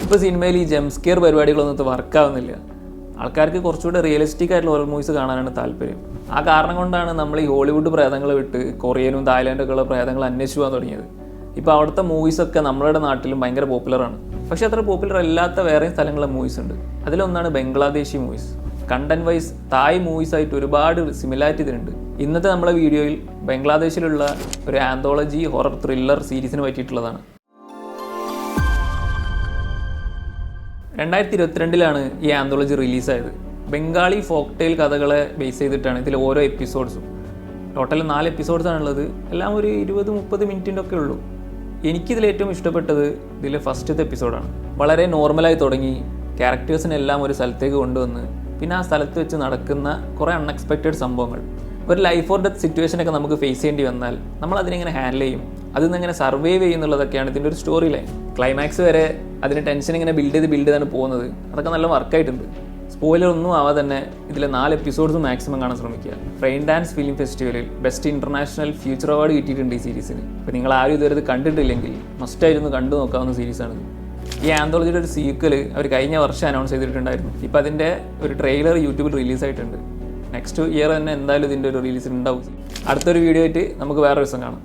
ഇപ്പോൾ സിനിമയിൽ ഈ ജംസ്കെയർ പരിപാടികളൊന്നും വർക്കാവുന്നില്ല. ആൾക്കാർക്ക് കുറച്ചുകൂടെ റിയലിസ്റ്റിക് ആയിട്ടുള്ള ഹൊറർ മൂവീസ് കാണാനാണ് താല്പര്യം. ആ കാരണം കൊണ്ടാണ് നമ്മൾ ഈ ഹോളിവുഡ് പ്രേതങ്ങൾ വിട്ട് കൊറിയനും തായ്ലാൻഡൊക്കെ ഉള്ള പ്രേതങ്ങൾ അന്വേഷിച്ചു പോകാൻ തുടങ്ങിയത്. ഇപ്പോൾ അവിടുത്തെ മൂവീസൊക്കെ നമ്മുടെ നാട്ടിലും ഭയങ്കര പോപ്പുലറാണ്. പക്ഷേ അത്ര പോപ്പുലർ അല്ലാത്ത വേറെയും സ്ഥലങ്ങളിലെ മൂവീസ് ഉണ്ട്. അതിലൊന്നാണ് ബംഗ്ലാദേശി മൂവീസ്. കണ്ടന്റ് വൈസ് തായ് മൂവീസായിട്ട് ഒരുപാട് സിമിലാരിറ്റി ഇതിനുണ്ട്. ഇന്നത്തെ നമ്മളെ വീഡിയോയിൽ ബംഗ്ലാദേശിലുള്ള ഒരു ആന്തോളജി ഹൊറർ ത്രില്ലർ സീരീസിന് പറ്റിയിട്ടുള്ളതാണ്. 2022 ഈ ആന്തോളജി റിലീസായത്. ബംഗാളി ഫോക്ക് ടെയിൽ കഥകളെ ബേസ് ചെയ്തിട്ടാണ് ഇതിൽ ഓരോ എപ്പിസോഡ്സും. ടോട്ടൽ 4 എപ്പിസോഡ്സാണുള്ളത്. എല്ലാം ഒരു 20-30 മിനിറ്റിൻ്റെ ഒക്കെ ഉള്ളൂ. എനിക്കിതിൽ ഏറ്റവും ഇഷ്ടപ്പെട്ടത് ഇതിലെ ഫസ്റ്റത്തെ എപ്പിസോഡാണ്. വളരെ നോർമലായി തുടങ്ങി ക്യാരക്ടേഴ്സിനെല്ലാം ഒരു സ്ഥലത്തേക്ക് കൊണ്ടുവന്ന് പിന്നെ ആ സ്ഥലത്ത് വെച്ച് നടക്കുന്ന കുറേ അൺഎക്സ്പെക്റ്റഡ് സംഭവങ്ങൾ. ഒരു ലൈഫ് ഓർ ഡെത്ത് സിറ്റുവേഷനൊക്കെ നമുക്ക് ഫേസ് ചെയ്യേണ്ടി വന്നാൽ നമ്മൾ അതിനെങ്ങനെ ഹാൻഡിൽ ചെയ്യും, അതിൽ നിന്ന് എങ്ങനെ സർവൈവ് ചെയ്യുന്നുള്ളതൊക്കെയാണ് ഇതിൻ്റെ ഒരു സ്റ്റോറി ലൈൻ. ക്ലൈമാക്സ് വരെ അതിന് ടെൻഷൻ ഇങ്ങനെ ബിൽഡ് ചെയ്താണ് പോകുന്നത്. അതൊക്കെ നല്ല വർക്കായിട്ടുണ്ട്. സ്പോയിലർ ഒന്നും ആവാതെ തന്നെ ഇതിലെ 4 എപ്പിസോഡ്സ് മാക്സിമം കാണാൻ ശ്രമിക്കുക. റെയിൻ ഡാൻസ് ഫിലിം ഫെസ്റ്റിവലിൽ ബെസ്റ്റ് ഇൻ്റർനാഷണൽ ഫ്യൂച്ചർ അവാർഡ് കിട്ടിയിട്ടുണ്ട് ഈ സീരീസിന്. അപ്പോൾ നിങ്ങൾ ആരും ഇതുവരെ ഇത് കണ്ടിട്ടില്ലെങ്കിൽ മസ്റ്റായിരുന്നു കണ്ടു നോക്കാവുന്ന സീരീസാണിത്. ഈ ആന്തോളജിയുടെ ഒരു സീക്വൽ അവർ കഴിഞ്ഞ വർഷം അനൗൺസ് ചെയ്തിട്ടുണ്ടായിരുന്നു. ഇപ്പോൾ അതിൻ്റെ ഒരു ട്രെയിലർ യൂട്യൂബിൽ റിലീസായിട്ടുണ്ട്. നെക്സ്റ്റ് ഇയർ തന്നെ എന്തായാലും ഇതിൻ്റെ ഒരു റിലീസ് ഉണ്ടാവും. അടുത്തൊരു വീഡിയോ ആയിട്ട് നമുക്ക് വേറെ ദിവസം കാണാം.